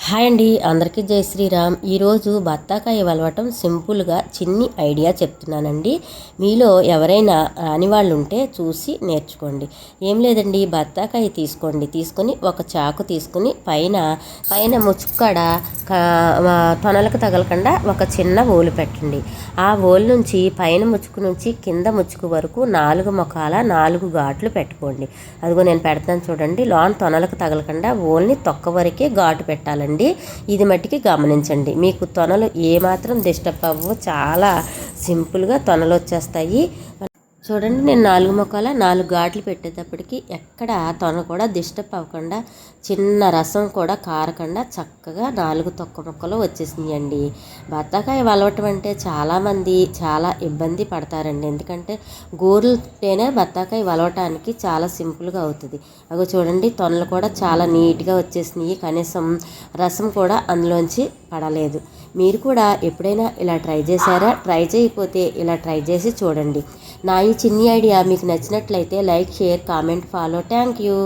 Hi అండి, అందరికీ జై శ్రీరామ్. ఈరోజు బత్తాకాయ వలవటం సింపుల్గా చిన్ని ఐడియా చెప్తున్నానండి. మీలో ఎవరైనా రాని వాళ్ళు ఉంటే చూసి నేర్చుకోండి. ఏం లేదండి, బత్తాకాయ తీసుకొని ఒక చాకు తీసుకుని పైన ముచ్చుకాడ తొనలకు తగలకుండా ఒక చిన్న ఓలు పెట్టండి. ఆ ఓలు నుంచి పైన ముచ్చుకు నుంచి కింద ముచ్చుకు వరకు 4 ముఖాల 4 ఘాట్లు పెట్టుకోండి. అదిగో నేను పెడతాను చూడండి. లోన్ తొనలకు తగలకుండా ఓల్ని తొక్క వరకే ఘాటు పెట్టాలండి. ఇది మట్టికి గమనించండి. మీకు తొనలు ఏమాత్రం డిస్టర్బ్ అవ్వవు, చాలా సింపుల్గా తొనలు వచ్చేస్తాయి. చూడండి, నేను 4 ముక్కల 4 ఘాట్లు పెట్టేటప్పటికి ఎక్కడ తొన కూడా డిస్టర్బ్ అవ్వకుండా, చిన్న రసం కూడా కారకుండా చక్కగా 4 తొక్క ముక్కలు వచ్చేసినాయండి. బత్తాకాయ వలవటం అంటే చాలామంది చాలా ఇబ్బంది పడతారండి. ఎందుకంటే గోరుతేనే బత్తాకాయ వలవటానికి చాలా సింపుల్గా అవుతుంది. అగో చూడండి, తొనలు కూడా చాలా నీట్గా వచ్చేసినాయి. కనీసం రసం కూడా అందులోంచి పడలేదు. మీరు కూడా ఎప్పుడైనా ఇలా ట్రై చేశారా? ట్రై చేయకపోతే ఇలా ట్రై చేసి చూడండి. నా ఈ చిన్ని ఐడియా మీకు నచ్చినట్లయితే like, share, comment, follow. Thank you.